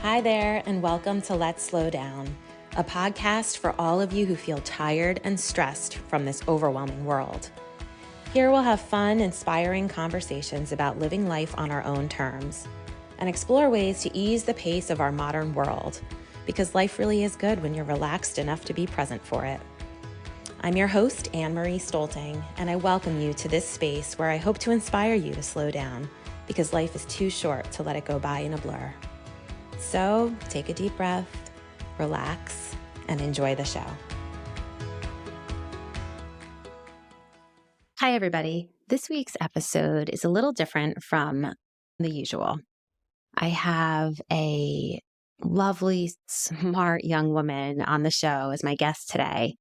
Hi there, and welcome to Let's Slow Down, a podcast for all of you who feel tired and stressed from this overwhelming world. Here we'll have fun, inspiring conversations about living life on our own terms and explore ways to ease the pace of our modern world, because life really is good when you're relaxed enough to be present for it. I'm your host, Anne-Marie Stolting, and I welcome you to this space where I hope to inspire you to slow down, because life is too short to let it go by in a blur. So take a deep breath, relax, and enjoy the show. Hi, everybody. This week's episode is a little different from the usual. I have a lovely, smart young woman on the show as my guest today.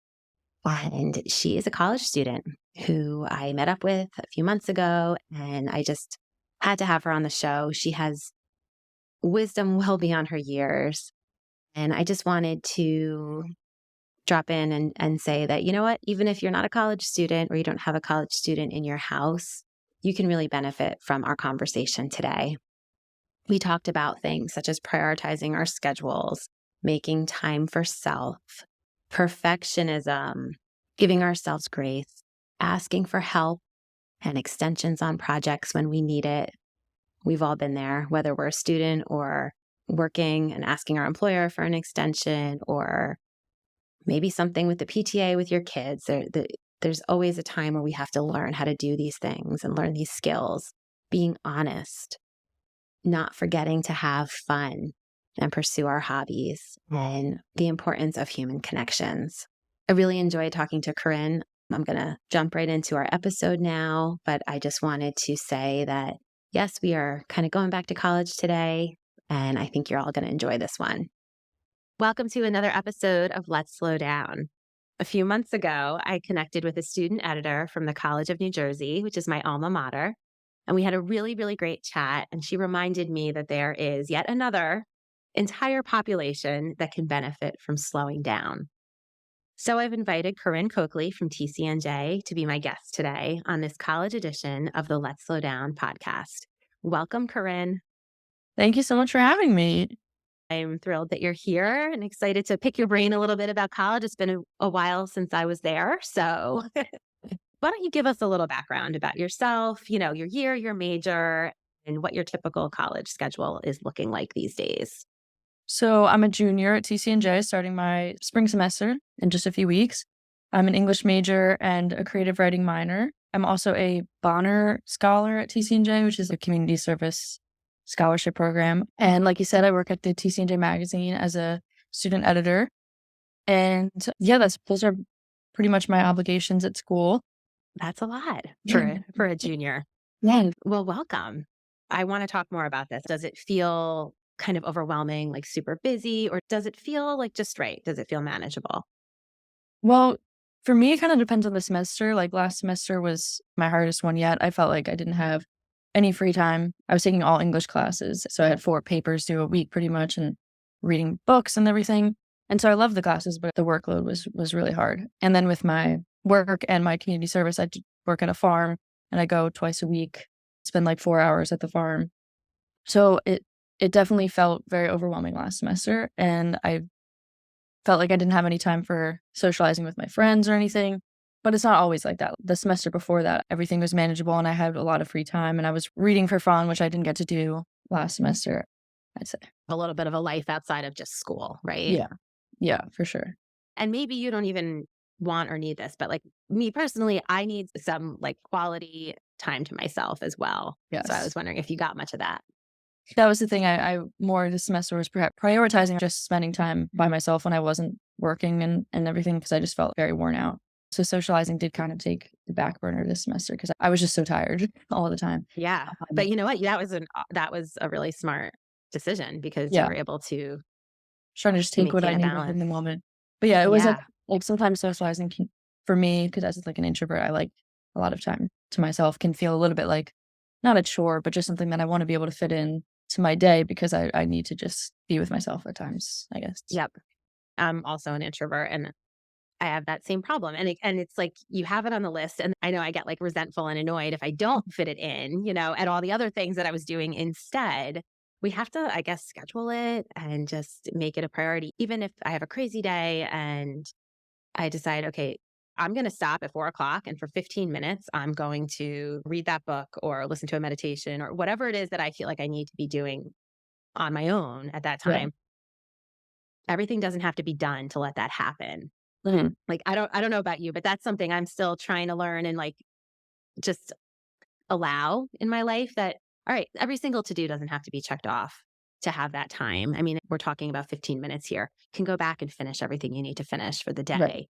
And she is a college student who I met up with a few months ago, and I just had to have her on the show. She has wisdom well beyond her years. And I just wanted to drop in and say that, you know what, even if you're not a college student or you don't have a college student in your house, you can really benefit from our conversation today. We talked about things such as prioritizing our schedules, making time for self, perfectionism, giving ourselves grace, asking for help and extensions on projects when we need it. We've all been there, whether we're a student or working and asking our employer for an extension, or maybe something with the PTA with your kids. There's always a time where we have to learn how to do these things and learn these skills, being honest, not forgetting to have fun and pursue our hobbies, and the importance of human connections. I really enjoyed talking to Corinne. I'm going to jump right into our episode now, but I just wanted to say that yes, we are kind of going back to college today, and I think you're all going to enjoy this one. Welcome to another episode of Let's Slow Down. A few months ago, I connected with a student editor from the College of New Jersey, which is my alma mater, and we had a really, really great chat, and she reminded me that there is yet another entire population that can benefit from slowing down. So I've invited Corinne Coakley from TCNJ to be my guest today on this college edition of the Let's Slow Down podcast. Welcome, Corinne. Thank you so much for having me. I'm thrilled that you're here and excited to pick your brain a little bit about college. It's been a while since I was there. So why don't you give us a little background about yourself, your year, your major, and what your typical college schedule is looking like these days. So I'm a junior at TCNJ, starting my spring semester in just a few weeks. I'm an English major and a creative writing minor. I'm also a Bonner Scholar at TCNJ, which is a community service scholarship program. And like you said, I work at the TCNJ magazine as a student editor. And yeah, those are pretty much my obligations at school. That's a lot for a junior. Yeah. Well, welcome. I want to talk more about this. Does it feel kind of overwhelming, like super busy, or does it feel like just right? Does it feel manageable? Well, for me, it kind of depends on the semester. Like last semester was my hardest one yet. I felt like I didn't have any free time. I was taking all English classes. So I had 4 papers due a week pretty much and reading books and everything. And so I loved the classes, but the workload was really hard. And then with my work and my community service, I work at a farm and I go twice a week, spend like 4 hours at the farm. So it definitely felt very overwhelming last semester. And I felt like I didn't have any time for socializing with my friends or anything. But it's not always like that. The semester before that, everything was manageable and I had a lot of free time and I was reading for fun, which I didn't get to do last semester, I'd say. A little bit of a life outside of just school, right? Yeah. Yeah, for sure. And maybe you don't even want or need this, but like me personally, I need some like quality time to myself as well. Yes. So I was wondering if you got much of that. That was the thing. I more this semester was prioritizing just spending time by myself when I wasn't working and everything, because I just felt very worn out. So socializing did kind of take the back burner this semester because I was just so tired all the time. Yeah. But you know what? That was a really smart decision because you were able to trying to just take what I needed in the moment. But yeah, it was like sometimes socializing for me, because as like an introvert, I like a lot of time to myself, can feel a little bit like not a chore, but just something that I want to be able to fit in to my day because I need to just be with myself at times, I guess. Yep. I'm also an introvert and I have that same problem. And it's like you have it on the list. And I know I get like resentful and annoyed if I don't fit it in, at all the other things that I was doing instead, we have to, I guess, schedule it and just make it a priority. Even if I have a crazy day and I decide, okay, I'm going to stop at 4 o'clock and for 15 minutes, I'm going to read that book or listen to a meditation or whatever it is that I feel like I need to be doing on my own at that Yeah. time. Everything doesn't have to be done to let that happen. Mhm. Like, I don't know about you, but that's something I'm still trying to learn and like just allow in my life that, all right, every single to do doesn't have to be checked off to have that time. I mean, we're talking about 15 minutes here. You can go back and finish everything you need to finish for the Right. day.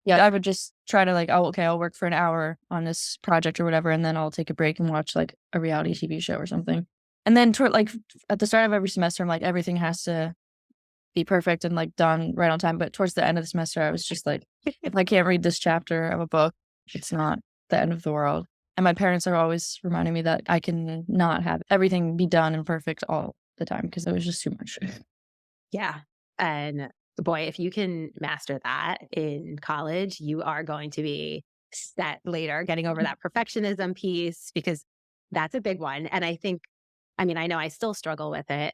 Yeah, I would just try to like, oh, okay, I'll work for an hour on this project or whatever, and then I'll take a break and watch like a reality TV show or something. And then toward like at the start of every semester, I'm like, everything has to be perfect and like done right on time. But towards the end of the semester, I was just like, if I can't read this chapter of a book, it's not the end of the world. And my parents are always reminding me that I can not have everything be done and perfect all the time because it was just too much. Yeah. And boy, if you can master that in college, you are going to be set later, getting over that perfectionism piece, because that's a big one. And I think, I mean, I know I still struggle with it.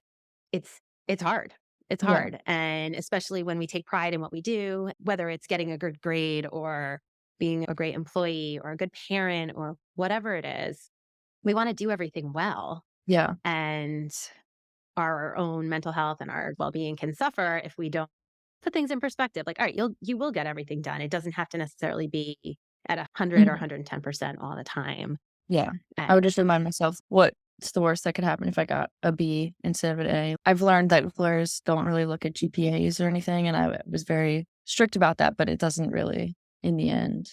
It's, it's hard. It's Yeah. hard. And especially when we take pride in what we do, whether it's getting a good grade or being a great employee or a good parent or whatever it is, we want to do everything well. Yeah. And our own mental health and our well-being can suffer if we don't put things in perspective. Like, all right, you will get everything done. It doesn't have to necessarily be at 100 or Mhm. 110% all the time. Yeah. I And would just remind myself what's the worst that could happen if I got a B instead of an A. I've learned that employers don't really look at GPAs or anything, and I was very strict about that, but it doesn't really, in the end,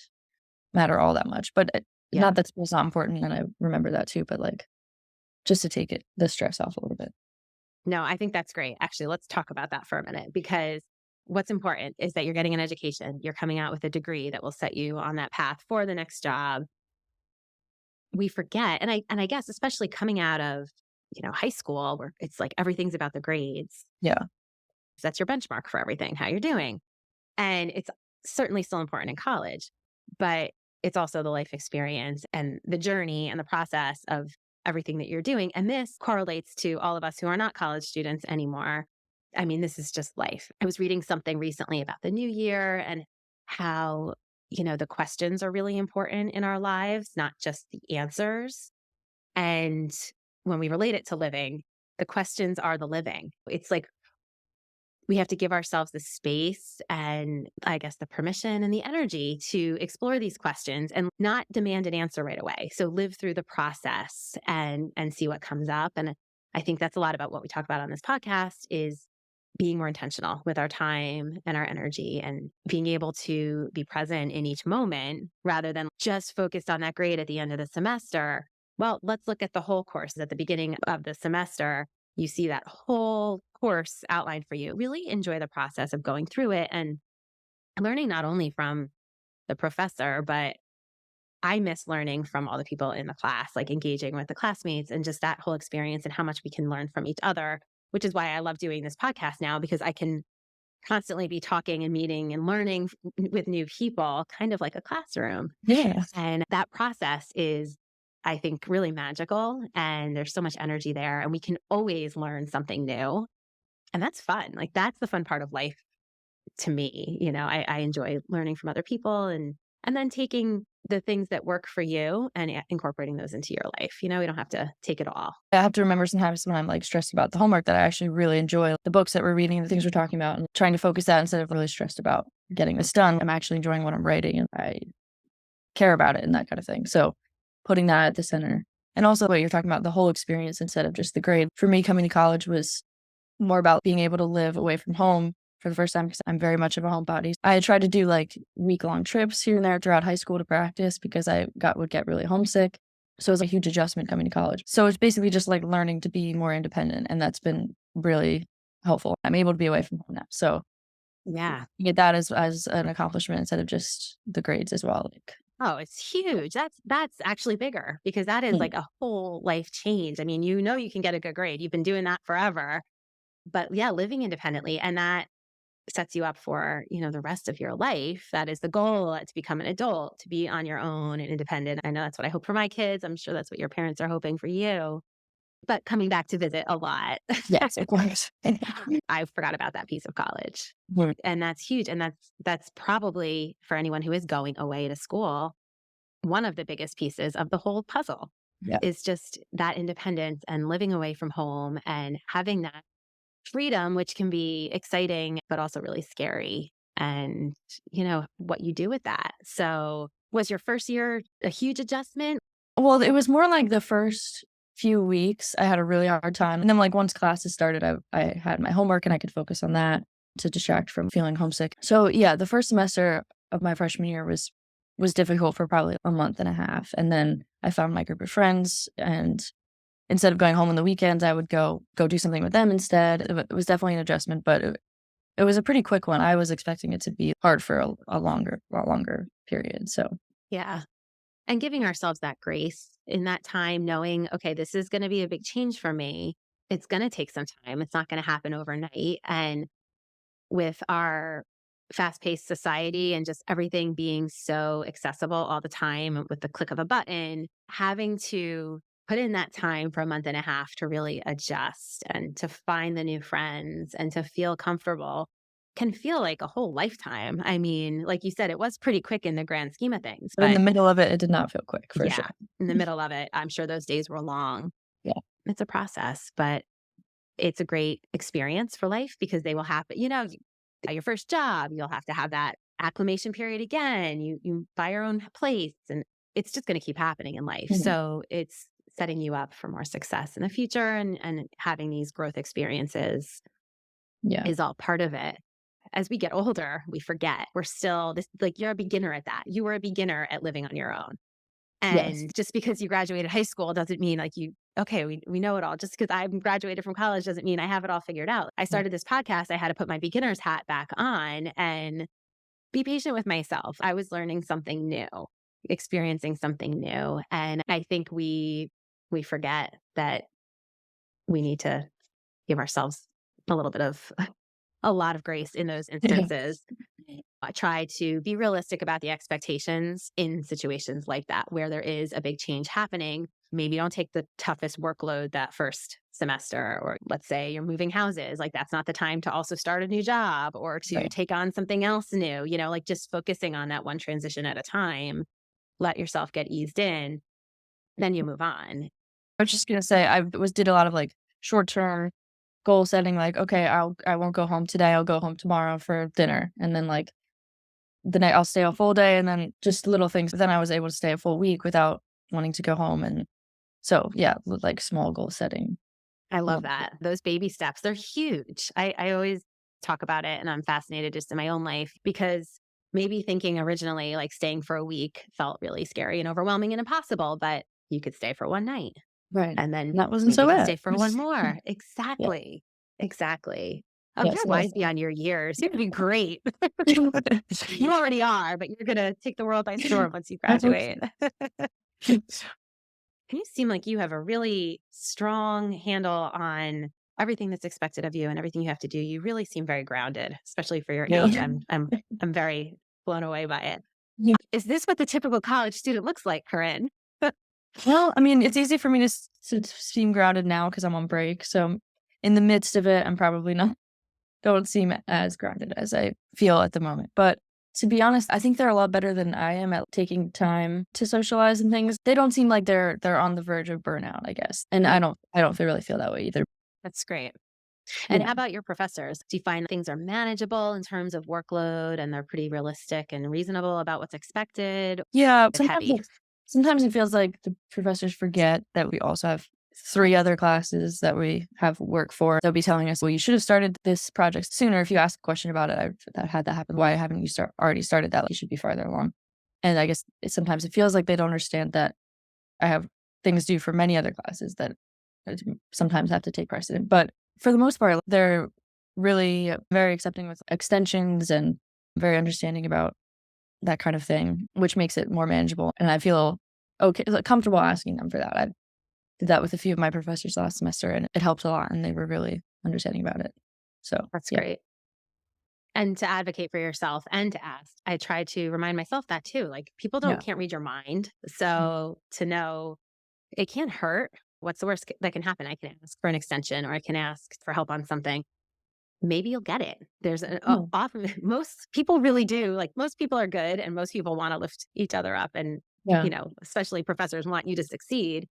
matter all that much. But yeah, not that school's not important, and I remember that too, but like just to take the stress off a little bit. no, I think that's great. Actually, let's talk about that for a minute, because what's important is that you're getting an education. You're coming out with a degree that will set you on that path for the next job. We forget, and I guess especially coming out of, high school, where it's like everything's about the grades. Yeah. That's your benchmark for everything, how you're doing. And it's certainly still important in college, but it's also the life experience and the journey and the process of everything that you're doing. And this correlates to all of us who are not college students anymore. I mean, this is just life. I was reading something recently about the new year and how, the questions are really important in our lives, not just the answers. And when we relate it to living, the questions are the living. It's like we have to give ourselves the space and, I guess, the permission and the energy to explore these questions and not demand an answer right away. So live through the process and see what comes up. And I think that's a lot about what we talk about on this podcast is being more intentional with our time and our energy and being able to be present in each moment rather than just focused on that grade at the end of the semester. Well, let's look at the whole course at the beginning of the semester. You see that whole course outlined for you. Really enjoy the process of going through it and learning not only from the professor, but I miss learning from all the people in the class, like engaging with the classmates and just that whole experience and how much we can learn from each other, which is why I love doing this podcast now, because I can constantly be talking and meeting and learning with new people, kind of like a classroom. Yeah. And that process is, I think, really magical. And there's so much energy there. And we can always learn something new. And that's fun. Like, that's the fun part of life to me. I enjoy learning from other people and then taking the things that work for you and incorporating those into your life. We don't have to take it all. I have to remember sometimes when I'm like stressed about the homework that I actually really enjoy the books that we're reading, the things we're talking about, and trying to focus that instead of really stressed about getting this done. I'm actually enjoying what I'm writing and I care about it and that kind of thing. So putting that at the center. And also what you're talking about, the whole experience instead of just the grade. For me, coming to college was more about being able to live away from home for the first time because I'm very much of a homebody. I had tried to do like week-long trips here and there throughout high school to practice because I would get really homesick. So it was a huge adjustment coming to college. So it's basically just like learning to be more independent, and that's been really helpful. I'm able to be away from home now. So Yeah. you get that as an accomplishment instead of just the grades as well. Like, Oh, it's huge. That's actually bigger because that is mm, like a whole life change. I mean, you can get a good grade. You've been doing that forever. But yeah, living independently and that sets you up for, the rest of your life. That is the goal, to become an adult, to be on your own and independent. I know that's what I hope for my kids. I'm sure that's what your parents are hoping for you. but coming back to visit a lot. Yes, of course. I forgot about that piece of college. Mm, And that's huge. And that's probably for anyone who is going away to school, one of the biggest pieces of the whole puzzle yeah. is just that independence and living away from home and having that freedom, which can be exciting, but also really scary. And, what you do with that. So, was your first year a huge adjustment? Well, it was more like the first few weeks, I had a really hard time, and then, like, once classes started, I had my homework, and I could focus on that to distract from feeling homesick. So, yeah, the first semester of my freshman year was difficult for probably a month and a half, and then I found my group of friends, and instead of going home on the weekends, I would go do something with them instead. It was definitely an adjustment, but it was a pretty quick one. I was expecting it to be hard for a lot longer period, so Yeah. And giving ourselves that grace in that time, knowing, okay, this is going to be a big change for me. It's going to take some time. It's not going to happen overnight. And with our fast paced society and just everything being so accessible all the time with the click of a button, having to put in that time for a month and a half to really adjust and to find the new friends and to feel comfortable can feel like a whole lifetime. I mean, like you said, it was pretty quick in the grand scheme of things, but in the but middle of it, it did not feel quick for sure. yeah, in the middle of it, I'm sure those days were long. Yeah. It's a process, but it's a great experience for life because they will happen. Your first job, you'll have to have that acclimation period again. You buy your own place, and it's just going to keep happening in life. Mhm. So it's setting you up for more success in the future, and having these growth experiences Yeah. is all part of it. As we get older, we forget we're still this, like, you're a beginner at that. You were a beginner at living on your own. Yes. And just because you graduated high school doesn't mean like okay, we know it all. Just because I graduated from college doesn't mean I have it all figured out. I Mm. started this podcast. I had to put my beginner's hat back on and be patient with myself. I was learning something new, experiencing something new. And I think we forget that we need to give ourselves a little bit of a lot of grace in those Yeah. instances. I try to be realistic about the expectations in situations like that, where there is a big change happening. Maybe don't take the toughest workload that first semester, or let's say you're moving houses. Like, that's not the time to also start a new job or to Right. take on something else new, like just focusing on that one transition at a time. Let yourself get eased in, then you move on. I was just gonna say did a lot of, like, short-term goal setting, like, "Okay, I won't go home today, I'll go home tomorrow for dinner," and then, like, the night I'll stay a full day, and then just little things, but then I was able to stay a full week without wanting to go home, and so, yeah, with, like, small goal setting. I love Love that. Those baby steps, they're huge. I always talk about it, and I'm fascinated just in my own life because maybe thinking originally like staying for a week felt really scary and overwhelming and impossible, but you could stay for one night Right. and then And that wasn't maybe so you could bad. stay for one more. Yeah. Exactly. Exactly. Oh, Yes, you're yes. wise beyond your years. You're gonna be great. You already are, but you're gonna take the world by storm once you I hope graduate. so. You seem like you have a really strong handle on everything that's expected of you and everything you have to do. You really seem very grounded, especially for your Yeah. age. I'm very blown away by it. Is this what the typical college student looks like, Corinne? Well, I mean, it's easy for me to seem grounded now because 'cause I'm on break, so in the midst of it, I'm probably not don't seem as grounded as I feel at the moment, but to be honest, I think they're a lot better than I am at taking time to socialize and things. They don't seem like they're on the verge of burnout, I guess, and I don't really feel that way either. That's great. And Yeah. how about your professors? Do you find things are manageable in terms of workload and they're pretty realistic and reasonable about what's expected? Yeah, It's heavy. sometimes it feels like the professors forget that we also have 3 other classes that we have work for. They'll be telling us, "Well, you should have started this project sooner. If you ask a question about it, I've that had that happen. Why haven't you already started that? Like, you should be farther along." And I guess sometimes it feels like they don't understand that I have things due for many other classes that sometimes have to take precedent. But for the most part, they're really very accepting with extensions and very understanding about that kind of thing, which makes it more manageable. And I feel okay, like, comfortable asking them for that. I did that with a few of my professors last semester, and it helped a lot, and they were really understanding about it. So, That's yeah. great. And to advocate for yourself and to ask. I try to remind myself that too. Like, people Yeah. can't read your mind. So to know it can't hurt. What's the worst that can happen? I can ask for an extension or I can ask for help on something. Maybe you'll get it. There's an Yeah. often most people really do. Like most people are good and most people want to lift each other up and Yeah. especially professors want you to succeed.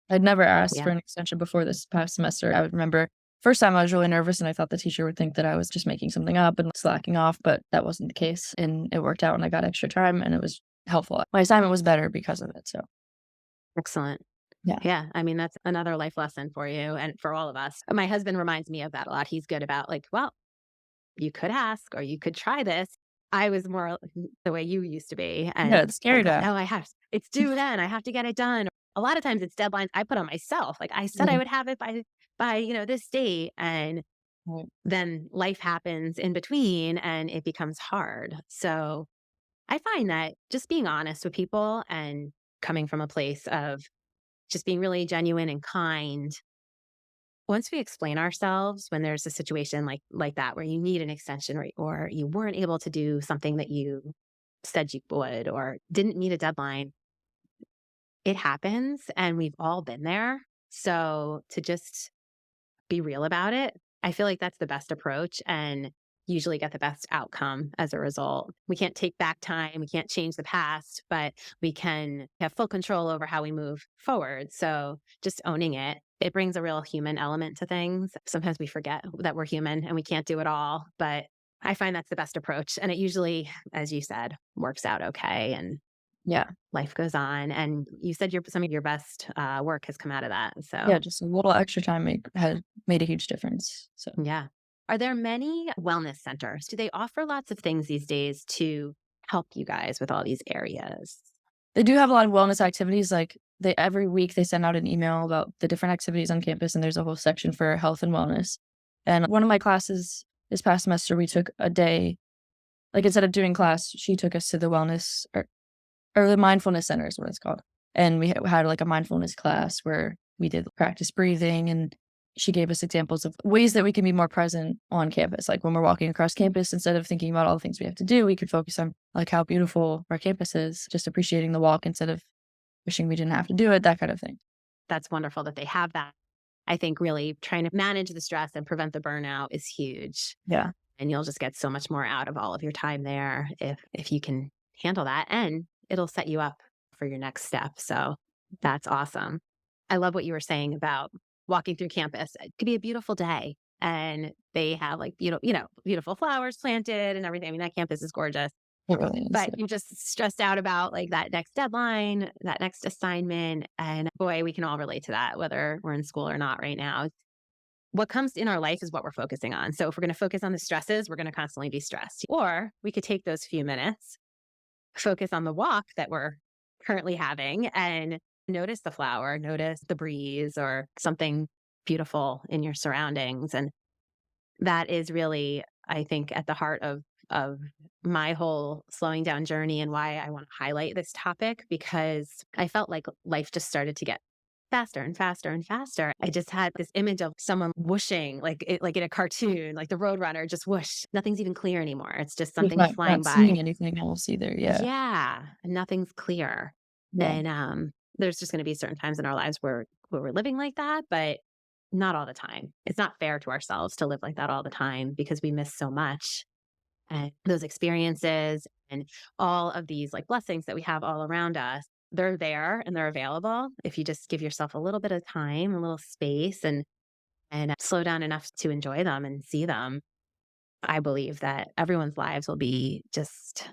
I'd never asked for Yeah. an extension before this past semester. I would remember first time I was really nervous and I thought the teacher would think that I was just making something up and slacking off, but that wasn't the case. And it worked out and I got extra time and it was helpful. My assignment was better because of it. So Excellent. yeah. Yeah, I mean, that's another life lesson for you and for all of us. My husband reminds me of that a lot. He's good about like, well, you could ask or you could try this. I was more the way you used to be. Yeah, And it's oh scary God, to no, it's due then. I have to get it done. A lot of times it's deadlines I put on myself. Like I said I Mhm. would have it by this date. And Right. then life happens in between and it becomes hard. So I find that just being honest with people and coming from a place of just being really genuine and kind. Once we explain ourselves when there's a situation like that where you need an extension or you weren't able to do something that you said you would or didn't meet a deadline, it happens and we've all been there. So to just be real about it, I feel like that's the best approach and usually get the best outcome as a result. We can't take back time, we can't change the past, but we can have full control over how we move forward. So just owning it brings a real human element to things. Sometimes we forget that we're human and we can't do it all, but I find that's the best approach. And it usually, as you said, works out okay and Yeah. life goes on. And you said some of your best work has come out of that. So Yeah. Just a little extra time had made a huge difference. So yeah. Are there many wellness centers? Do they offer lots of things these days to help you guys with all these areas? they do have a lot of wellness activities. Like they every week they send out an email about the different activities on campus, and there's a whole section for health and wellness. And one of my classes this past semester, we took a day. Like instead of doing class, she took us to the wellness or the mindfulness center is what it's called. And we had like a mindfulness class where we did practice breathing and she gave us examples of ways that we can be more present on campus. Like when we're walking across campus, instead of thinking about all the things we have to do, we could focus on like how beautiful our campus is, just appreciating the walk instead of wishing we didn't have to do it, that kind of thing. That's wonderful that they have that. I think really trying to manage the stress and prevent the burnout is huge. Yeah. And you'll just get so much more out of all of your time there if you can handle that. And it'll set you up for your next step. So that's awesome. I love what you were saying about walking through campus. It could be a beautiful day and they have like beautiful flowers planted and everything. I mean, that campus is gorgeous. It really is. But you're just stressed out about like that next deadline, that next assignment. And boy, we can all relate to that, whether we're in school or not right now. What comes in our life is what we're focusing on. So if we're going to focus on the stresses, we're going to constantly be stressed. Or we could take those few minutes, focus on the walk that we're currently having and notice the flower, notice the breeze or something beautiful in your surroundings. And that is really, I think, at the heart of my whole slowing down journey and why I want to highlight this topic because I felt like life just started to get faster and faster and faster. I just had this image of someone whooshing like in a cartoon, like the Roadrunner just whoosh. Nothing's even clear anymore. It's just With something flying not by. seeing anything else either. Yeah. Yeah, nothing's clear. Yeah. And there's just going to be certain times in our lives where we're living like that, but not all the time. It's not fair to ourselves to live like that all the time because we miss so much. And those experiences and all of these like blessings that we have all around us, they're there and they're available if you just give yourself a little bit of time, a little space and slow down enough to enjoy them and see them. I believe that everyone's lives will be just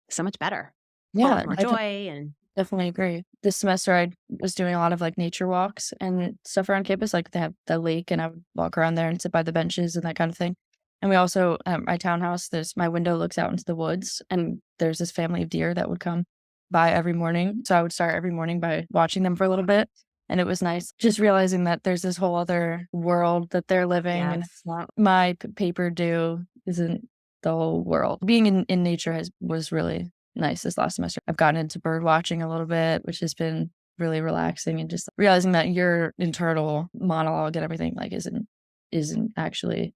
so much better, full Yeah. of more joy and Definitely agree. This semester, I was doing a lot of like nature walks and stuff around campus. Like they have the lake, and I would walk around there and sit by the benches and that kind of thing. And we also, my townhouse, there's my window looks out into the woods, and there's this family of deer that would come by every morning. So I would start every morning by watching them for a little bit. And it was nice just realizing that there's this whole other world that they're living, and yes. it's not my paper due isn't the whole world. Being in nature was really nice this last semester. I've gotten into bird watching a little bit, which has been really relaxing, and just realizing that your internal monologue and everything like isn't actually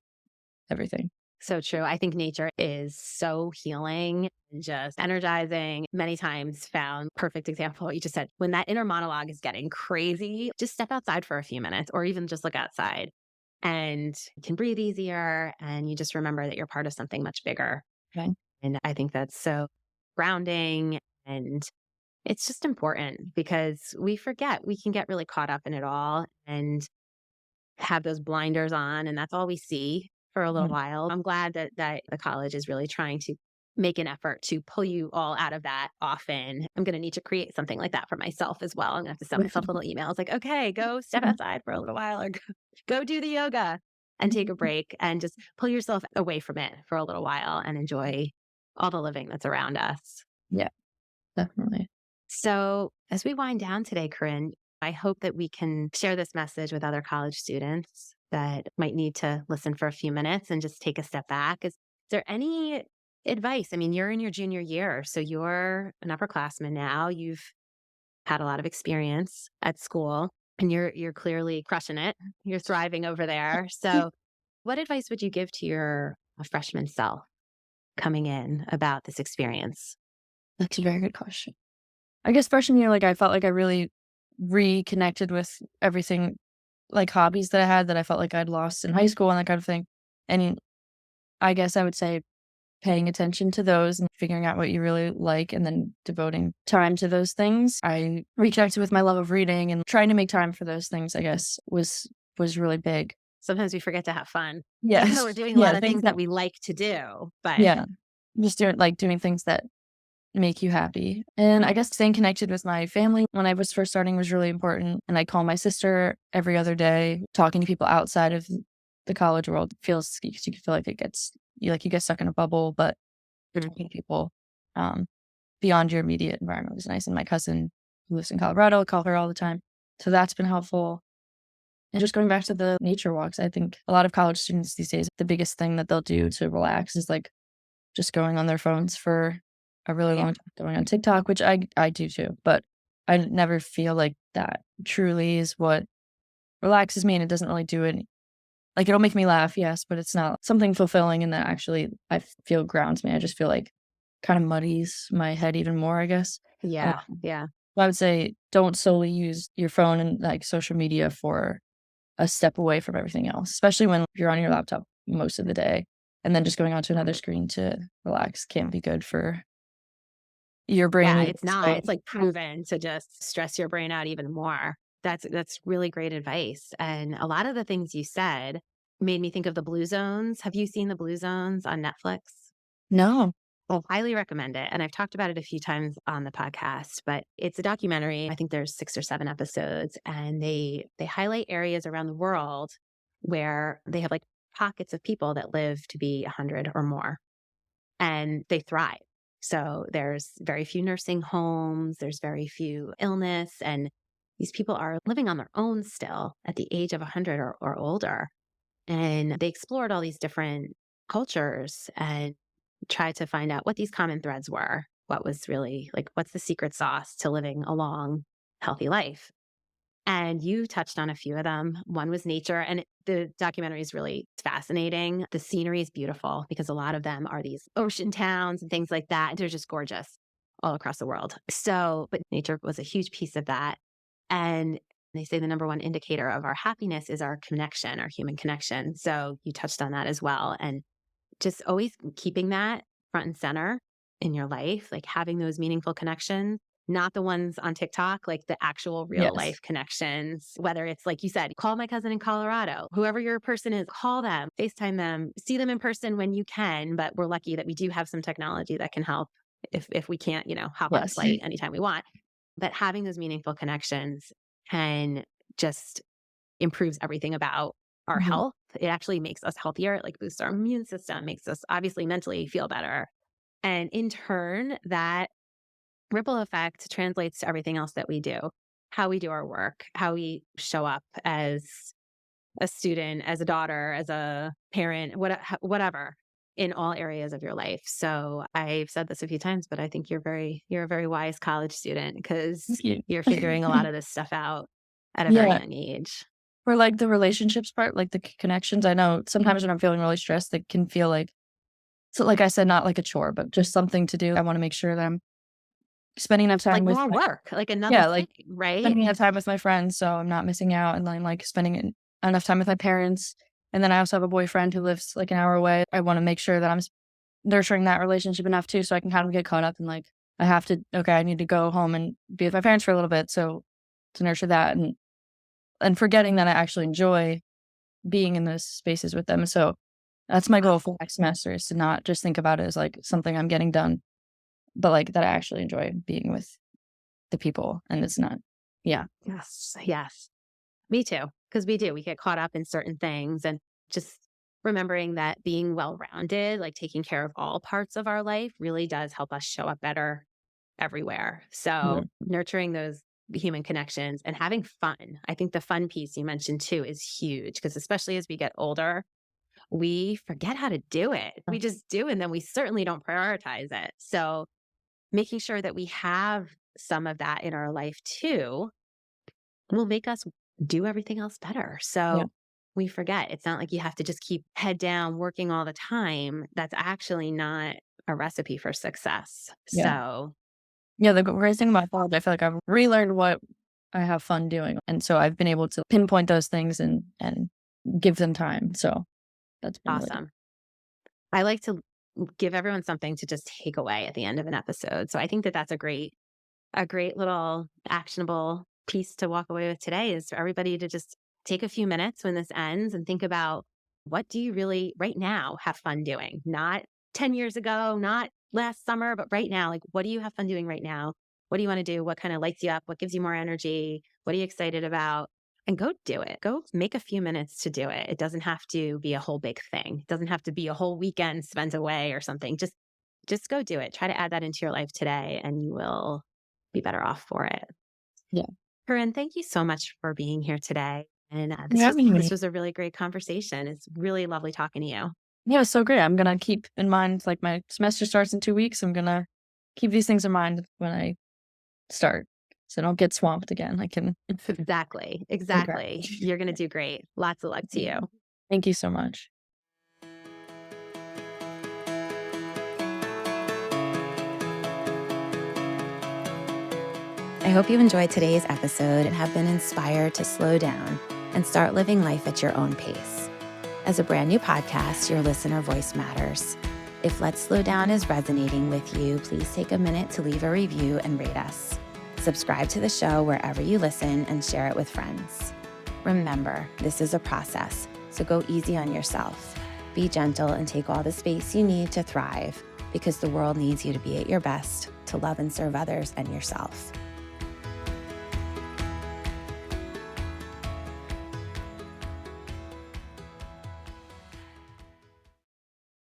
everything. So true. I think nature is so healing and just energizing. Many times found perfect example what you just said. When that inner monologue is getting crazy, just step outside for a few minutes or even just look outside and you can breathe easier and you just remember that you're part of something much bigger. Okay. And I think that's so grounding and it's just important because we forget we can get really caught up in it all and have those blinders on and that's all we see for a little Mhm. while. I'm glad that the college is really trying to make an effort to pull you all out of that often. I'm going to need to create something like that for myself as well. I'm going to have to send myself little emails like, okay, go step outside for a little while or go do the yoga and take a break and just pull yourself away from it for a little while and enjoy all the living that's around us. Yeah, definitely. So, as we wind down today, Corinne, I hope that we can share this message with other college students that might need to listen for a few minutes and just take a step back. Is there any advice? I mean, you're in your junior year, so you're an upperclassman now. You've had a lot of experience at school and you're clearly crushing it. You're thriving over there. So, what advice would you give to your freshman self coming in about this experience? That's a very good question. I guess freshman year, like, I felt like I really reconnected with everything, like, hobbies that I had that I felt like I'd lost in high school and that kind of thing. And I guess I would say paying attention to those and figuring out what you really like and then devoting time to those things. I reconnected with my love of reading and trying to make time for those things, I guess, was really big. Sometimes we forget to have fun, even though we're Yes. doing a lot Yeah, of things things that that we like to do. But yeah. Just doing things that make you happy. And I guess staying connected with my family when I was first starting was really important. And I call my sister every other day. Talking to people outside of the college world feels you can feel like you get stuck in a bubble, but mm, talking to people um, beyond your immediate environment was nice. And my cousin who lives in Colorado, I call her all the time. So that's been helpful. And just going back to the nature walks, I think a lot of college students these days, the biggest thing that they'll do to relax is like just going on their phones for a really yeah, long time, going on TikTok, which I do too, but I never feel like that truly is what relaxes me, and it doesn't really do it like, it'll make me laugh, yes, but it's not something fulfilling and that actually I feel grounds me. I just feel like kinda muddies my head even more, I guess. yeah, yeah, I would say don't solely use your phone and, like, social media for a step away from everything else, especially when you're on your laptop most of the day, and then just going onto another screen to relax can be good for your brain yeah. either. It's not. So It's like proven to just stress your brain out even more. That's really great advice. And a lot of the things you said made me think of the Blue Zones. Have you seen the Blue Zones on Netflix? no. Well, highly recommend it. And I've talked about it a few times on the podcast, but it's a documentary. I think there's 6 or 7 episodes and they highlight areas around the world where they have like pockets of people that live to be 100 or more and they thrive. So there's very few nursing homes, there's very few illness and these people are living on their own still at the age of 100 or older. And they explored all these different cultures and tried to find out what these common threads were. What was really like, what's the secret sauce to living a long, healthy life? And you touched on a few of them. One was nature, and the documentary is really fascinating. The scenery is beautiful because a lot of them are these ocean towns and things like that. They're just gorgeous all across the world. So, but nature was a huge piece of that. And they say the number one indicator of our happiness is our connection, our human connection. So you touched on that as well. And just always keeping that front and center in your life, like having those meaningful connections, not the ones on TikTok, like the actual real Yes. life connections, whether it's like you said, call my cousin in Colorado, whoever your person is, call them, FaceTime them, see them in person when you can. But we're lucky that we do have some technology that can help if we can't, hop on a Yes. flight anytime we want. But having those meaningful connections can just improves everything about our Mhm. health. It actually makes us healthier. It like boosts our immune system, makes us obviously mentally feel better. And in turn, that ripple effect translates to everything else that we do, how we do our work, how we show up as a student, as a daughter, as a parent, whatever in all areas of your life. So I've said this a few times, but I think you're a very wise college student because Thank you. you're figuring a lot of this stuff out at a very Yeah. young age. For, like, the relationships part, like, the connections, I know sometimes when I'm feeling really stressed, it can feel like so, like I said, not like a chore, but just something to do. I wanna make sure that I'm spending enough Like time with more my work, like another yeah, thing, like, right? spending enough time with my friends so I'm not missing out, and then, like, spending enough time with my parents, and then I also have a boyfriend who lives, like, an hour away. I wanna make sure that I'm nurturing that relationship enough too so I can kind of get caught up in, like, I have to okay, I need to go home and be with my parents for a little bit, so to nurture that and forgetting that I actually enjoy being in those spaces with them. So that's my goal for next semester is to not just think about it as like something I'm getting done, but like that I actually enjoy being with the people and it's not yeah. Yes, yes. Me too, because we do. We get caught up in certain things and just remembering that being well-rounded, like taking care of all parts of our life really does help us show up better everywhere. Yeah. So nurturing those human connections and having fun. I think the fun piece you mentioned too is huge because especially as we get older, we forget how to do it. We just do, and then we certainly don't prioritize it. So making sure that we have some of that in our life too will make us do everything else better. Yeah. So we forget. It's not like you have to just keep head down working all the time. That's actually not a recipe for success. Yeah. So Yeah, the greatest thing about college, I feel like I've relearned what I have fun doing. And so I've been able to pinpoint those things and give them time. So that's been really awesome. I like to give everyone something to just take away at the end of an episode. So I think that that's a great little actionable piece to walk away with today is for everybody to just take a few minutes when this ends and think about what do you really right now have fun doing? Not 10 years ago, not last summer, but right now. Like, what do you have fun doing right now? What do you want to do? What kind of lights you up? What gives you more energy? What are you excited about? And go do it. Go make a few minutes to do it. It doesn't have to be a whole big thing. It doesn't have to be a whole weekend spent away or something. Just go do it. Try to add that into your life today and you will be better off for it. yeah. Corinne, thank you so much for being here today. And Yeah, this was a really great conversation. It's really lovely talking to you. yeah, it's so great. I'm gonna keep in mind like my semester starts in 2 weeks. I'm gonna keep these things in mind when I start. So I don't get swamped again. I can Exactly. okay. Exactly. You're going to do great. Lots of luck to you. Thank you so much. I hope you enjoyed today's episode and have been inspired to slow down and start living life at your own pace. As a brand new podcast, your listener voice matters. If Let's Slow Down is resonating with you, please take a minute to leave a review and rate us. Subscribe to the show wherever you listen and share it with friends. Remember, this is a process, so go easy on yourself. Be gentle and take all the space you need to thrive because the world needs you to be at your best, to love and serve others and yourself.